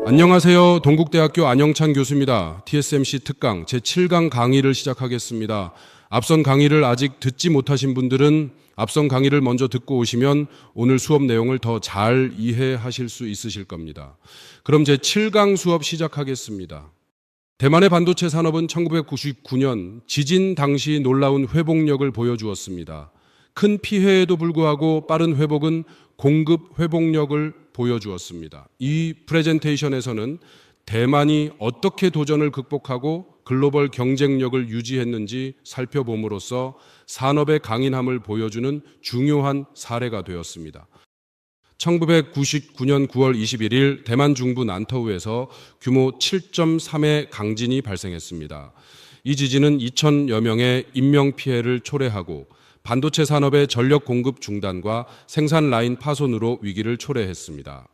안녕하세요. 동국대학교 안영찬 교수입니다. TSMC 특강 제7강 강의를 시작하겠습니다. 앞선 강의를 아직 듣지 못하신 분들은 앞선 강의를 먼저 듣고 오시면 오늘 수업 내용을 더 잘 이해하실 수 있으실 겁니다. 그럼 제7강 수업 시작하겠습니다. 대만의 반도체 산업은 1999년 지진 당시 놀라운 회복력을 보여주었습니다. 큰 피해에도 불구하고 빠른 회복은 공급 회복력을 보여주었습니다. 이 프레젠테이션에서는 대만이 어떻게 도전을 극복하고 글로벌 경쟁력을 유지했는지 살펴봄으로써 산업의 강인함을 보여주는 중요한 사례가 되었습니다. 1999년 9월 21일 대만 중부 난터우에서 규모 7.3의 강진이 발생했습니다. 이 지진은 2,000여 명의 인명피해를 초래하고 반도체 산업의 전력 공급 중단과 생산 라인 파손으로 위기를 초래했습니다.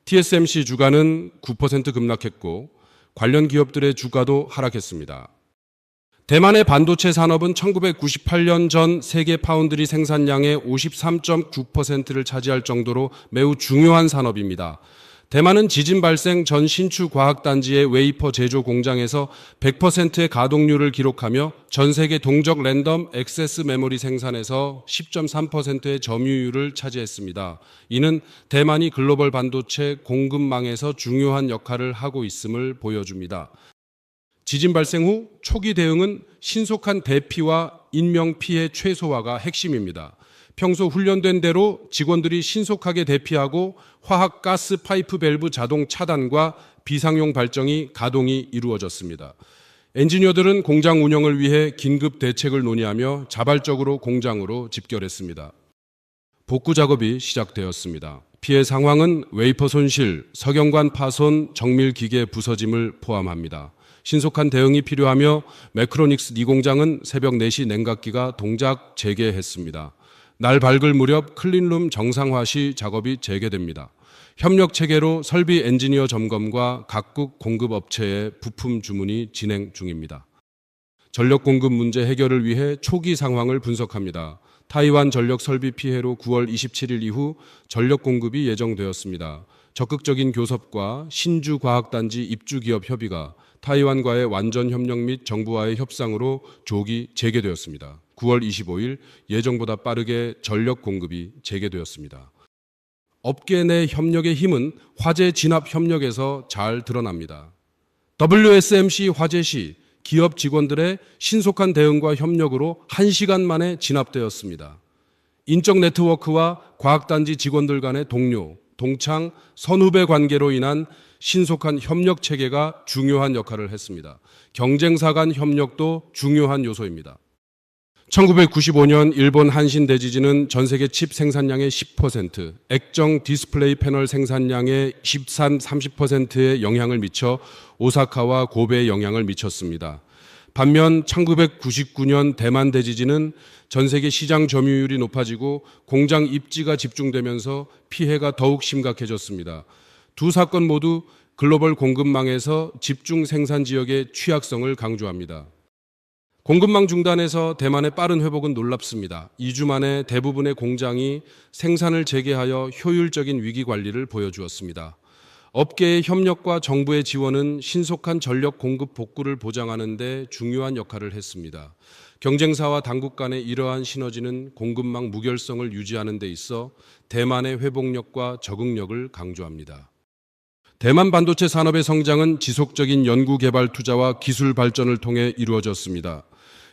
TSMC 주가는 9% 급락했고 관련 기업들의 주가도 하락했습니다. 대만의 반도체 산업은 1998년 전 세계 파운드리 생산량의 53.9%를 차지할 정도로 매우 중요한 산업입니다. 대만은 지진 발생 전 신추 과학단지의 웨이퍼 제조 공장에서 100%의 가동률을 기록하며 전 세계 동적 랜덤 액세스 메모리 생산에서 10.3%의 점유율을 차지했습니다. 이는 대만이 글로벌 반도체 공급망에서 중요한 역할을 하고 있음을 보여줍니다. 지진 발생 후 초기 대응은 신속한 대피와 인명피해 최소화가 핵심입니다. 평소 훈련된 대로 직원들이 신속하게 대피하고 화학 가스 파이프 밸브 자동 차단과 비상용 발정이 가동이 이루어졌습니다. 엔지니어들은 공장 운영을 위해 긴급 대책을 논의하며 자발적으로 공장으로 집결했습니다. 복구 작업이 시작되었습니다. 피해 상황은 웨이퍼 손실, 석영관 파손, 정밀 기계 부서짐을 포함합니다. 신속한 대응이 필요하며 매크로닉스 니공장은 새벽 4시 냉각기가 동작 재개했습니다. 날 밝을 무렵 클린룸 정상화 시 작업이 재개됩니다. 협력 체계로 설비 엔지니어 점검과 각국 공급업체의 부품 주문이 진행 중입니다. 전력 공급 문제 해결을 위해 초기 상황을 분석합니다. 타이완 전력 설비 피해로 9월 27일 이후 전력 공급이 예정되었습니다. 적극적인 교섭과 신주 과학단지 입주 기업 협의가 타이완과의 완전 협력 및 정부와의 협상으로 조기 재개되었습니다. 9월 25일 예정보다 빠르게 전력 공급이 재개되었습니다. 업계 내 협력의 힘은 화재 진압 협력에서 잘 드러납니다. WSMC 화재 시 기업 직원들의 신속한 대응과 협력으로 1시간 만에 진압되었습니다. 인적 네트워크와 과학단지 직원들 간의 동료, 동창, 선후배 관계로 인한 신속한 협력 체계가 중요한 역할을 했습니다. 경쟁사 간 협력도 중요한 요소입니다. 1995년 일본 한신 대지진은 전 세계 칩 생산량의 10%, 액정 디스플레이 패널 생산량의 30%의 영향을 미쳐 오사카와 고베에 영향을 미쳤습니다. 반면 1999년 대만 대지진은 전 세계 시장 점유율이 높아지고 공장 입지가 집중되면서 피해가 더욱 심각해졌습니다. 두 사건 모두 글로벌 공급망에서 집중 생산 지역의 취약성을 강조합니다. 공급망 중단에서 대만의 빠른 회복은 놀랍습니다. 2주 만에 대부분의 공장이 생산을 재개하여 효율적인 위기 관리를 보여주었습니다. 업계의 협력과 정부의 지원은 신속한 전력 공급 복구를 보장하는 데 중요한 역할을 했습니다. 경쟁사와 당국 간의 이러한 시너지는 공급망 무결성을 유지하는 데 있어 대만의 회복력과 적응력을 강조합니다. 대만 반도체 산업의 성장은 지속적인 연구개발 투자와 기술 발전을 통해 이루어졌습니다.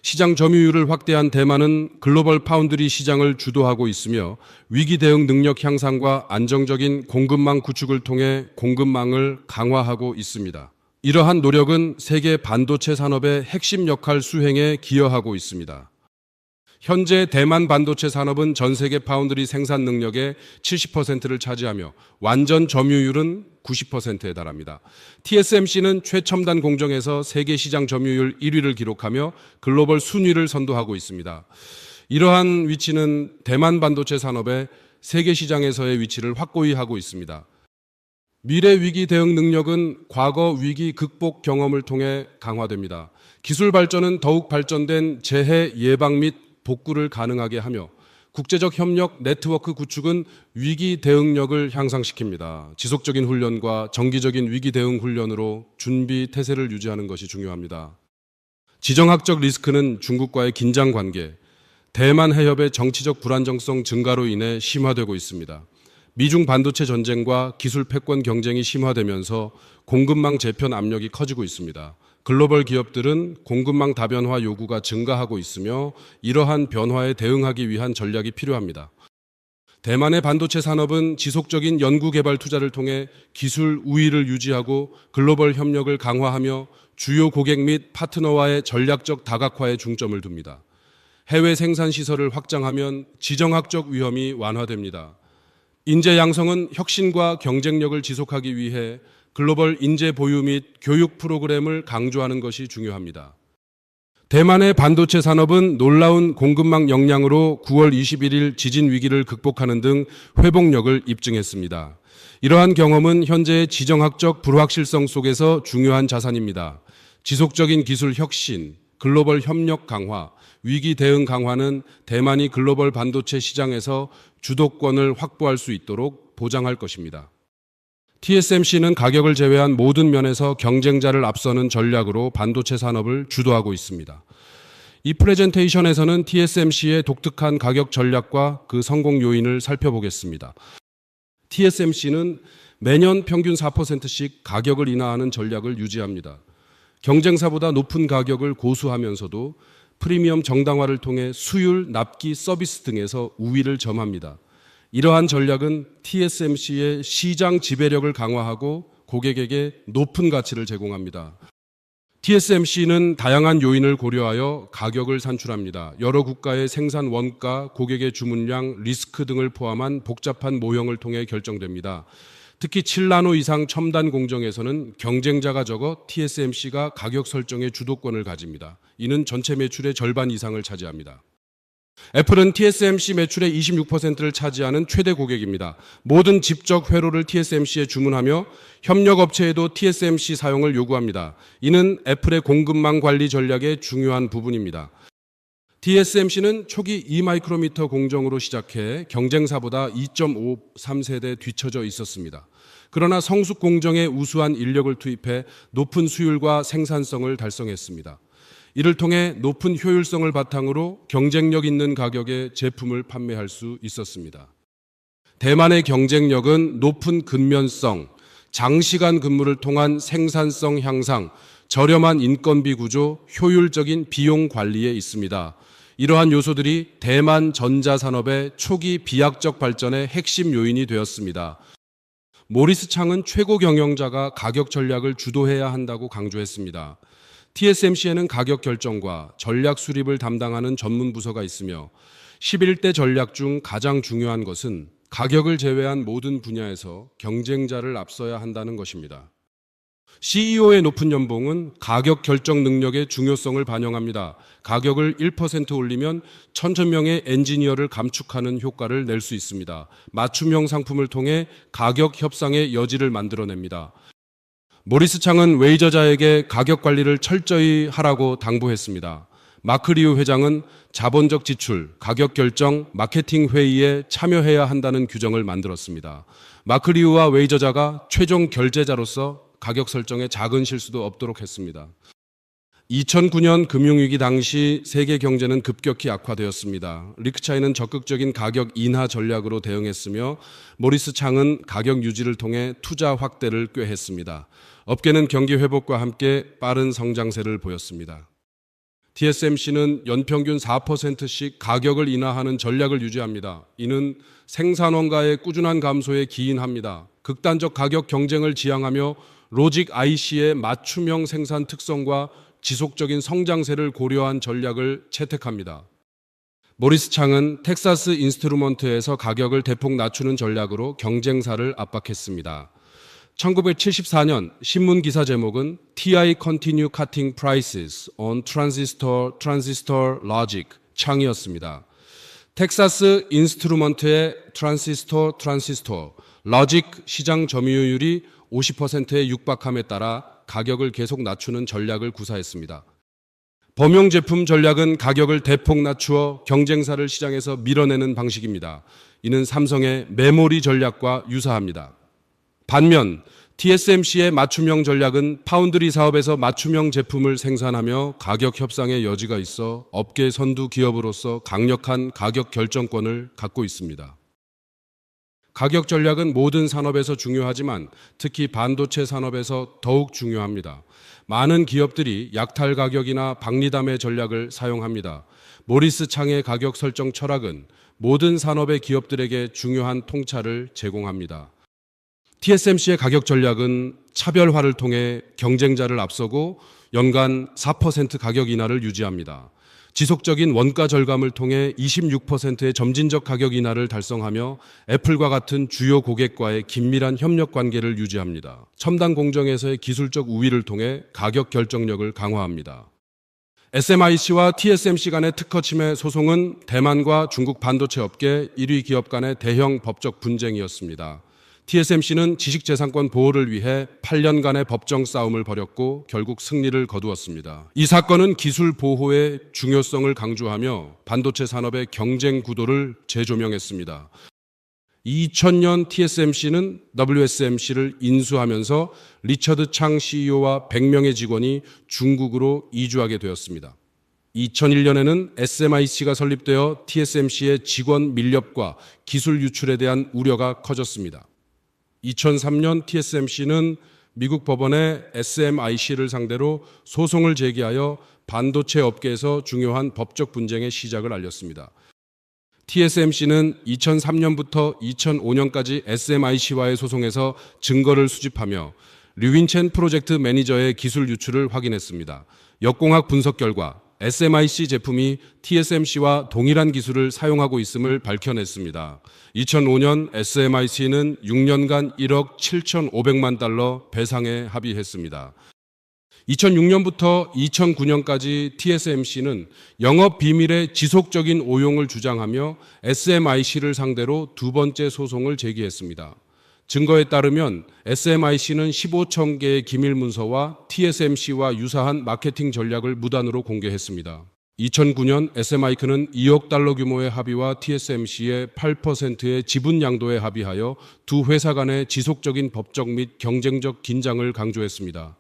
시장 점유율을 확대한 대만은 글로벌 파운드리 시장을 주도하고 있으며 위기 대응 능력 향상과 안정적인 공급망 구축을 통해 공급망을 강화하고 있습니다. 이러한 노력은 세계 반도체 산업의 핵심 역할 수행에 기여하고 있습니다. 현재 대만 반도체 산업은 전 세계 파운드리 생산 능력의 70%를 차지하며 완전 점유율은 90%에 달합니다. TSMC는 최첨단 공정에서 세계 시장 점유율 1위를 기록하며 글로벌 순위를 선도하고 있습니다. 이러한 위치는 대만 반도체 산업의 세계 시장에서의 위치를 확고히 하고 있습니다. 미래 위기 대응 능력은 과거 위기 극복 경험을 통해 강화됩니다. 기술 발전은 더욱 발전된 재해 예방 및 복구를 가능하게 하며 국제적 협력 네트워크 구축은 위기 대응력을 향상시킵니다. 지속적인 훈련과 정기적인 위기 대응 훈련으로 준비 태세를 유지하는 것이 중요합니다. 지정학적 리스크는 중국과의 긴장 관계, 대만 해협의 정치적 불안정성 증가로 인해 심화되고 있습니다. 미중 반도체 전쟁과 기술 패권 경쟁이 심화되면서 공급망 재편 압력이 커지고 있습니다. 글로벌 기업들은 공급망 다변화 요구가 증가하고 있으며 이러한 변화에 대응하기 위한 전략이 필요합니다. 대만의 반도체 산업은 지속적인 연구개발 투자를 통해 기술 우위를 유지하고 글로벌 협력을 강화하며 주요 고객 및 파트너와의 전략적 다각화에 중점을 둡니다. 해외 생산 시설을 확장하면 지정학적 위험이 완화됩니다. 인재 양성은 혁신과 경쟁력을 지속하기 위해 글로벌 인재 보유 및 교육 프로그램을 강조하는 것이 중요합니다. 대만의 반도체 산업은 놀라운 공급망 역량으로 9월 21일 지진 위기를 극복하는 등 회복력을 입증했습니다. 이러한 경험은 현재의 지정학적 불확실성 속에서 중요한 자산입니다. 지속적인 기술 혁신, 글로벌 협력 강화, 위기 대응 강화는 대만이 글로벌 반도체 시장에서 주도권을 확보할 수 있도록 보장할 것입니다. TSMC는 가격을 제외한 모든 면에서 경쟁자를 앞서는 전략으로 반도체 산업을 주도하고 있습니다. 이 프레젠테이션에서는 TSMC의 독특한 가격 전략과 그 성공 요인을 살펴보겠습니다. TSMC는 매년 평균 4%씩 가격을 인하하는 전략을 유지합니다. 경쟁사보다 높은 가격을 고수하면서도 프리미엄 정당화를 통해 수율, 납기, 서비스 등에서 우위를 점합니다. 이러한 전략은 TSMC의 시장 지배력을 강화하고 고객에게 높은 가치를 제공합니다. TSMC는 다양한 요인을 고려하여 가격을 산출합니다. 여러 국가의 생산 원가, 고객의 주문량, 리스크 등을 포함한 복잡한 모형을 통해 결정됩니다. 특히 7나노 이상 첨단 공정에서는 경쟁자가 적어 TSMC가 가격 설정의 주도권을 가집니다. 이는 전체 매출의 절반 이상을 차지합니다. 애플은 TSMC 매출의 26%를 차지하는 최대 고객입니다. 모든 집적 회로를 TSMC에 주문하며 협력업체에도 TSMC 사용을 요구합니다. 이는 애플의 공급망 관리 전략의 중요한 부분입니다. TSMC는 초기 2마이크로미터 공정으로 시작해 경쟁사보다 2.53세대 뒤처져 있었습니다. 그러나 성숙 공정에 우수한 인력을 투입해 높은 수율과 생산성을 달성했습니다. 이를 통해 높은 효율성을 바탕으로 경쟁력 있는 가격에 제품을 판매할 수 있었습니다. 대만의 경쟁력은 높은 근면성, 장시간 근무를 통한 생산성 향상, 저렴한 인건비 구조, 효율적인 비용 관리에 있습니다. 이러한 요소들이 대만 전자산업의 초기 비약적 발전의 핵심 요인이 되었습니다. 모리스 창은 최고 경영자가 가격 전략을 주도해야 한다고 강조했습니다. TSMC에는 가격 결정과 전략 수립을 담당하는 전문 부서가 있으며 11대 전략 중 가장 중요한 것은 가격을 제외한 모든 분야에서 경쟁자를 앞서야 한다는 것입니다. CEO의 높은 연봉은 가격 결정 능력의 중요성을 반영합니다. 가격을 1% 올리면 1,000명의 엔지니어를 감축하는 효과를 낼 수 있습니다. 맞춤형 상품을 통해 가격 협상의 여지를 만들어냅니다. 모리스 창은 웨이저자에게 가격 관리를 철저히 하라고 당부했습니다. 마크 리우 회장은 자본적 지출, 가격 결정, 마케팅 회의에 참여해야 한다는 규정을 만들었습니다. 마크 리우와 웨이저자가 최종 결제자로서 가격 설정에 작은 실수도 없도록 했습니다. 2009년 금융위기 당시 세계 경제는 급격히 악화되었습니다. 리크차이는 적극적인 가격 인하 전략으로 대응했으며 모리스 창은 가격 유지를 통해 투자 확대를 꾀했습니다. 업계는 경기 회복과 함께 빠른 성장세를 보였습니다. TSMC는 연평균 4%씩 가격을 인하하는 전략을 유지합니다. 이는 생산 원가의 꾸준한 감소에 기인합니다. 극단적 가격 경쟁을 지향하며 로직 IC의 맞춤형 생산 특성과 지속적인 성장세를 고려한 전략을 채택합니다. 모리스 창은 텍사스 인스트루먼트에서 가격을 대폭 낮추는 전략으로 경쟁사를 압박했습니다. 1974년 신문 기사 제목은 TI Continue Cutting Prices on Transistor Logic 창이었습니다. 텍사스 인스트루먼트의 트랜시스터, 로직 시장 점유율이 50%에 육박함에 따라 가격을 계속 낮추는 전략을 구사했습니다. 범용 제품 전략은 가격을 대폭 낮추어 경쟁사를 시장에서 밀어내는 방식입니다. 이는 삼성의 메모리 전략과 유사합니다. 반면 TSMC의 맞춤형 전략은 파운드리 사업에서 맞춤형 제품을 생산하며 가격 협상의 여지가 있어 업계 선두 기업으로서 강력한 가격 결정권을 갖고 있습니다. 가격 전략은 모든 산업에서 중요하지만 특히 반도체 산업에서 더욱 중요합니다. 많은 기업들이 약탈 가격이나 박리담의 전략을 사용합니다. 모리스 창의 가격 설정 철학은 모든 산업의 기업들에게 중요한 통찰을 제공합니다. TSMC의 가격 전략은 차별화를 통해 경쟁자를 앞서고 연간 4% 가격 인하를 유지합니다. 지속적인 원가 절감을 통해 26%의 점진적 가격 인하를 달성하며 애플과 같은 주요 고객과의 긴밀한 협력 관계를 유지합니다. 첨단 공정에서의 기술적 우위를 통해 가격 결정력을 강화합니다. SMIC와 TSMC 간의 특허 침해 소송은 대만과 중국 반도체 업계 1위 기업 간의 대형 법적 분쟁이었습니다. TSMC는 지식재산권 보호를 위해 8년간의 법정 싸움을 벌였고 결국 승리를 거두었습니다. 이 사건은 기술 보호의 중요성을 강조하며 반도체 산업의 경쟁 구도를 재조명했습니다. 2000년 TSMC는 WSMC를 인수하면서 리처드 창 CEO와 100명의 직원이 중국으로 이주하게 되었습니다. 2001년에는 SMIC가 설립되어 TSMC의 직원 밀렵과 기술 유출에 대한 우려가 커졌습니다. 2003년 TSMC는 미국 법원에 SMIC를 상대로 소송을 제기하여 반도체 업계에서 중요한 법적 분쟁의 시작을 알렸습니다. TSMC는 2003년부터 2005년까지 SMIC와의 소송에서 증거를 수집하며 류윈첸 프로젝트 매니저의 기술 유출을 확인했습니다. 역공학 분석 결과 SMIC 제품이 TSMC와 동일한 기술을 사용하고 있음을 밝혀냈습니다. 2005년 SMIC는 6년간 1억 7,500만 달러 배상에 합의했습니다. 2006년부터 2009년까지 TSMC는 영업 비밀의 지속적인 오용을 주장하며 SMIC를 상대로 두 번째 소송을 제기했습니다. 증거에 따르면 SMIC는 15천 개의 기밀 문서와 TSMC와 유사한 마케팅 전략을 무단으로 공개했습니다. 2009년 SMIC는 2억 달러 규모의 합의와 TSMC의 8%의 지분 양도에 합의하여 두 회사 간의 지속적인 법적 및 경쟁적 긴장을 강조했습니다.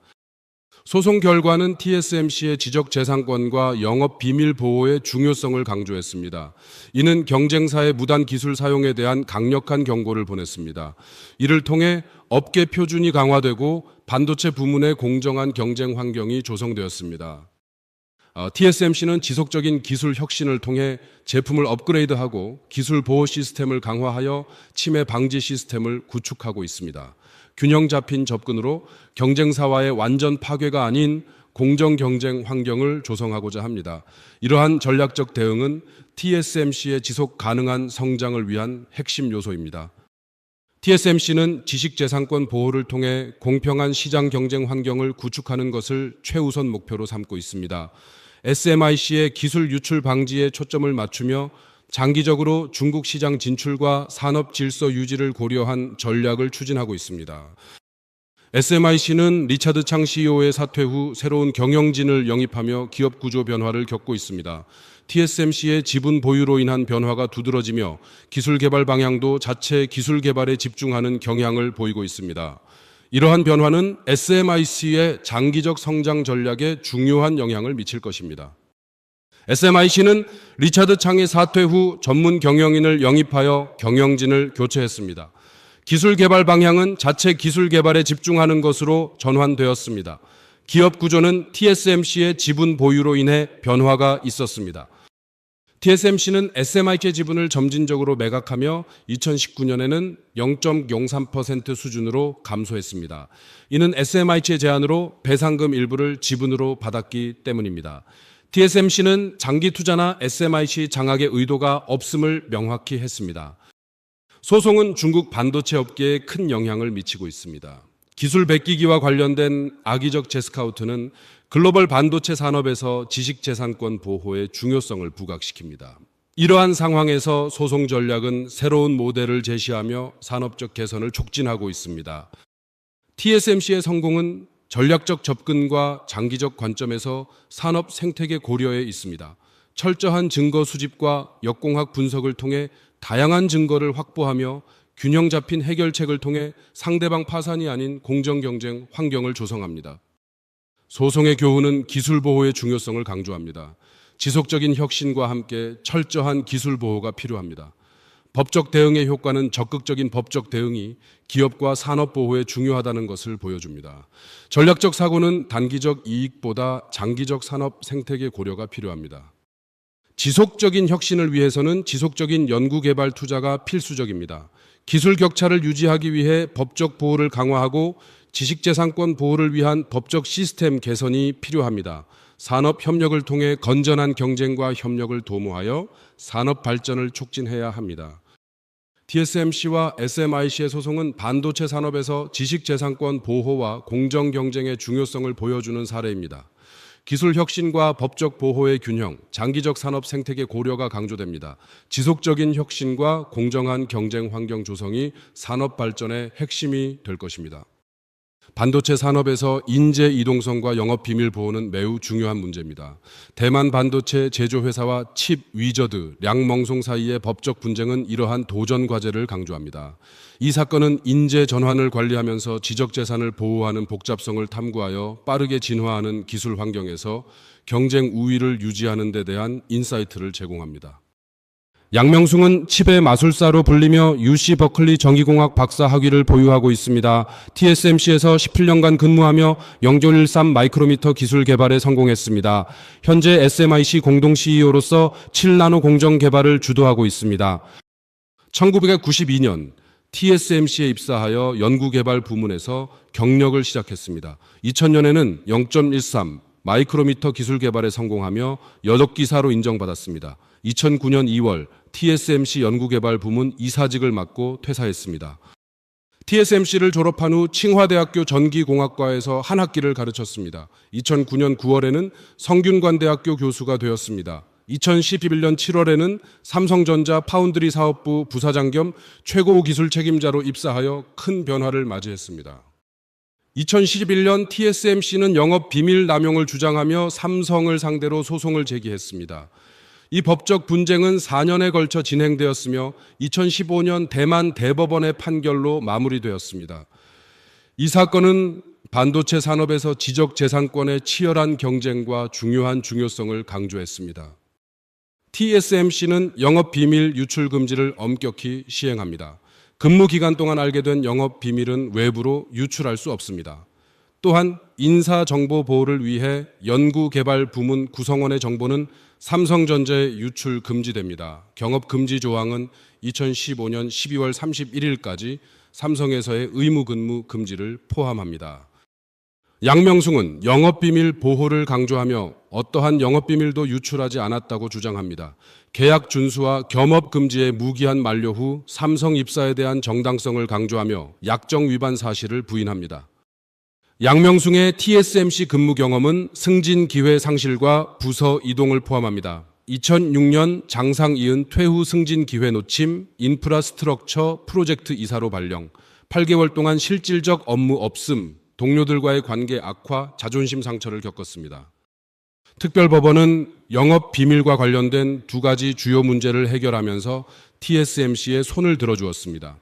소송 결과는 TSMC의 지적재산권과 영업 비밀 보호의 중요성을 강조했습니다. 이는 경쟁사의 무단 기술 사용에 대한 강력한 경고를 보냈습니다. 이를 통해 업계 표준이 강화되고 반도체 부문의 공정한 경쟁 환경이 조성되었습니다. TSMC는 지속적인 기술 혁신을 통해 제품을 업그레이드하고 기술 보호 시스템을 강화하여 침해 방지 시스템을 구축하고 있습니다. 균형 잡힌 접근으로 경쟁사와의 완전 파괴가 아닌 공정 경쟁 환경을 조성하고자 합니다. 이러한 전략적 대응은 TSMC의 지속 가능한 성장을 위한 핵심 요소입니다. TSMC는 지식재산권 보호를 통해 공평한 시장 경쟁 환경을 구축하는 것을 최우선 목표로 삼고 있습니다. SMIC의 기술 유출 방지에 초점을 맞추며 장기적으로 중국 시장 진출과 산업 질서 유지를 고려한 전략을 추진하고 있습니다. SMIC는 리차드 창 CEO의 사퇴 후 새로운 경영진을 영입하며 기업 구조 변화를 겪고 있습니다. TSMC의 지분 보유로 인한 변화가 두드러지며 기술 개발 방향도 자체 기술 개발에 집중하는 경향을 보이고 있습니다. 이러한 변화는 SMIC의 장기적 성장 전략에 중요한 영향을 미칠 것입니다. SMIC는 리차드 창의 사퇴 후 전문 경영인을 영입하여 경영진을 교체했습니다. 기술 개발 방향은 자체 기술 개발에 집중하는 것으로 전환되었습니다. 기업 구조는 TSMC의 지분 보유로 인해 변화가 있었습니다. TSMC는 SMIC의 지분을 점진적으로 매각하며 2019년에는 0.03% 수준으로 감소했습니다. 이는 SMIC의 제안으로 배상금 일부를 지분으로 받았기 때문입니다. TSMC는 장기 투자나 SMIC 장악의 의도가 없음을 명확히 했습니다. 소송은 중국 반도체 업계에 큰 영향을 미치고 있습니다. 기술 베끼기와 관련된 악의적 재스카우트는 글로벌 반도체 산업에서 지식재산권 보호의 중요성을 부각시킵니다. 이러한 상황에서 소송 전략은 새로운 모델을 제시하며 산업적 개선을 촉진하고 있습니다. TSMC의 성공은 전략적 접근과 장기적 관점에서 산업 생태계 고려에 있습니다. 철저한 증거 수집과 역공학 분석을 통해 다양한 증거를 확보하며 균형 잡힌 해결책을 통해 상대방 파산이 아닌 공정 경쟁 환경을 조성합니다. 소송의 교훈은 기술 보호의 중요성을 강조합니다. 지속적인 혁신과 함께 철저한 기술 보호가 필요합니다. 법적 대응의 효과는 적극적인 법적 대응이 기업과 산업 보호에 중요하다는 것을 보여줍니다. 전략적 사고는 단기적 이익보다 장기적 산업 생태계 고려가 필요합니다. 지속적인 혁신을 위해서는 지속적인 연구개발 투자가 필수적입니다. 기술 격차를 유지하기 위해 법적 보호를 강화하고 지식재산권 보호를 위한 법적 시스템 개선이 필요합니다. 산업 협력을 통해 건전한 경쟁과 협력을 도모하여 산업 발전을 촉진해야 합니다. TSMC와 SMIC의 소송은 반도체 산업에서 지식재산권 보호와 공정 경쟁의 중요성을 보여주는 사례입니다. 기술 혁신과 법적 보호의 균형, 장기적 산업 생태계 고려가 강조됩니다. 지속적인 혁신과 공정한 경쟁 환경 조성이 산업 발전의 핵심이 될 것입니다. 반도체 산업에서 인재 이동성과 영업 비밀 보호는 매우 중요한 문제입니다. 대만 반도체 제조회사와 칩 위저드, 량멍송 사이의 법적 분쟁은 이러한 도전 과제를 강조합니다. 이 사건은 인재 전환을 관리하면서 지적 재산을 보호하는 복잡성을 탐구하여 빠르게 진화하는 기술 환경에서 경쟁 우위를 유지하는 데 대한 인사이트를 제공합니다. 양명숭은 칩의 마술사로 불리며 UC 버클리 전기공학 박사 학위를 보유하고 있습니다. TSMC에서 17년간 근무하며 0.13 마이크로미터 기술 개발에 성공했습니다. 현재 SMIC 공동 CEO로서 7나노 공정 개발을 주도하고 있습니다. 1992년 TSMC에 입사하여 연구개발 부문에서 경력을 시작했습니다. 2000년에는 0.13 마이크로미터 기술 개발에 성공하며 여덕기사로 인정받았습니다. 2009년 2월 TSMC 연구개발 부문 이사직을 맡고 퇴사했습니다. TSMC를 졸업한 후 칭화대학교 전기공학과에서 한 학기를 가르쳤습니다. 2009년 9월에는 성균관대학교 교수가 되었습니다. 2011년 7월에는 삼성전자 파운드리 사업부 부사장 겸 최고 기술 책임자로 입사하여 큰 변화를 맞이했습니다. 2011년 TSMC는 영업 비밀 남용을 주장하며 삼성을 상대로 소송을 제기했습니다. 이 법적 분쟁은 4년에 걸쳐 진행되었으며 2015년 대만 대법원의 판결로 마무리되었습니다. 이 사건은 반도체 산업에서 지적 재산권의 치열한 경쟁과 중요한 중요성을 강조했습니다. TSMC는 영업 비밀 유출 금지를 엄격히 시행합니다. 근무 기간 동안 알게 된 영업 비밀은 외부로 유출할 수 없습니다. 또한 인사 정보 보호를 위해 연구 개발 부문 구성원의 정보는 삼성전자에 유출 금지됩니다. 경업 금지 조항은 2015년 12월 31일까지 삼성에서의 의무 근무 금지를 포함합니다. 양명숭은 영업비밀 보호를 강조하며 어떠한 영업비밀도 유출하지 않았다고 주장합니다. 계약 준수와 겸업 금지의 무기한 만료 후 삼성 입사에 대한 정당성을 강조하며 약정 위반 사실을 부인합니다. 양명숭의 TSMC 근무 경험은 승진 기회 상실과 부서 이동을 포함합니다. 2006년 장상 이은 퇴후 승진 기회 놓침, 인프라스트럭처 프로젝트 이사로 발령, 8개월 동안 실질적 업무 없음, 동료들과의 관계 악화, 자존심 상처를 겪었습니다. 특별법원은 영업 비밀과 관련된 두 가지 주요 문제를 해결하면서 TSMC에 손을 들어주었습니다.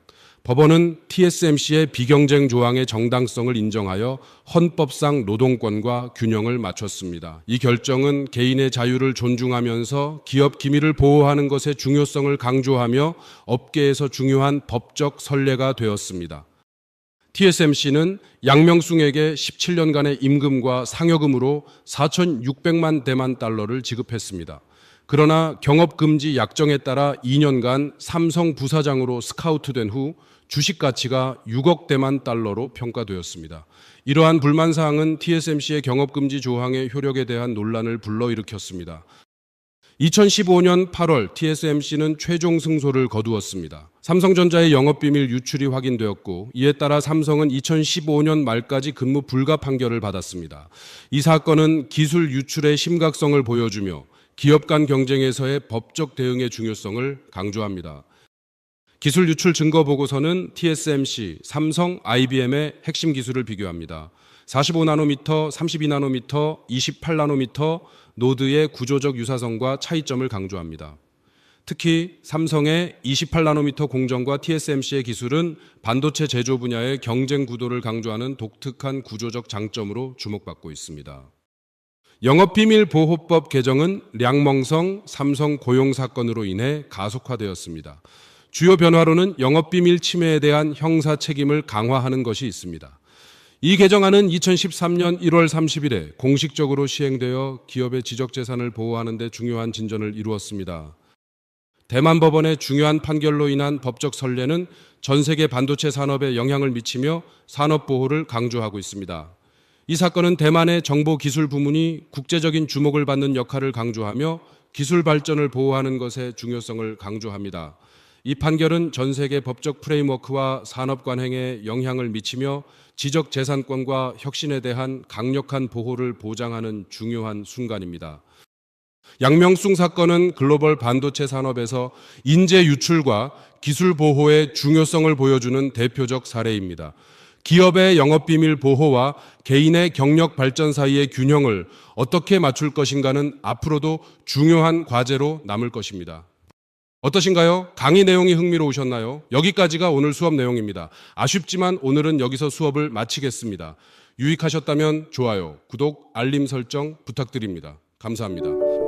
법원은 TSMC의 비경쟁 조항의 정당성을 인정하여 헌법상 노동권과 균형을 맞췄습니다. 이 결정은 개인의 자유를 존중하면서 기업 기밀을 보호하는 것의 중요성을 강조하며 업계에서 중요한 법적 선례가 되었습니다. TSMC는 양명숭에게 17년간의 임금과 상여금으로 4,600만 대만 달러를 지급했습니다. 그러나 경업금지 약정에 따라 2년간 삼성 부사장으로 스카우트된 후 주식 가치가 6억 대만 달러로 평가되었습니다. 이러한 불만사항은 TSMC의 경업금지 조항의 효력에 대한 논란을 불러일으켰습니다. 2015년 8월 TSMC는 최종 승소를 거두었습니다. 삼성전자의 영업비밀 유출이 확인되었고 이에 따라 삼성은 2015년 말까지 근무 불가 판결을 받았습니다. 이 사건은 기술 유출의 심각성을 보여주며 기업 간 경쟁에서의 법적 대응의 중요성을 강조합니다. 기술 유출 증거 보고서는 TSMC, 삼성, IBM의 핵심 기술을 비교합니다. 45나노미터, 32나노미터, 28나노미터 노드의 구조적 유사성과 차이점을 강조합니다. 특히 삼성의 28나노미터 공정과 TSMC의 기술은 반도체 제조 분야의 경쟁 구도를 강조하는 독특한 구조적 장점으로 주목받고 있습니다. 영업비밀보호법 개정은 량멍성 삼성 고용 사건으로 인해 가속화되었습니다. 주요 변화로는 영업비밀 침해에 대한 형사 책임을 강화하는 것이 있습니다. 이 개정안은 2013년 1월 30일에 공식적으로 시행되어 기업의 지적재산을 보호하는 데 중요한 진전을 이루었습니다. 대만 법원의 중요한 판결로 인한 법적 선례는 전 세계 반도체 산업에 영향을 미치며 산업 보호를 강조하고 있습니다. 이 사건은 대만의 정보기술 부문이 국제적인 주목을 받는 역할을 강조하며 기술 발전을 보호하는 것의 중요성을 강조합니다. 이 판결은 전 세계 법적 프레임워크와 산업 관행에 영향을 미치며 지적재산권과 혁신에 대한 강력한 보호를 보장하는 중요한 순간입니다. 양명숭 사건은 글로벌 반도체 산업에서 인재 유출과 기술 보호의 중요성을 보여주는 대표적 사례입니다. 기업의 영업비밀 보호와 개인의 경력 발전 사이의 균형을 어떻게 맞출 것인가는 앞으로도 중요한 과제로 남을 것입니다. 어떠신가요? 강의 내용이 흥미로우셨나요? 여기까지가 오늘 수업 내용입니다. 아쉽지만 오늘은 여기서 수업을 마치겠습니다. 유익하셨다면 좋아요, 구독, 알림 설정 부탁드립니다. 감사합니다.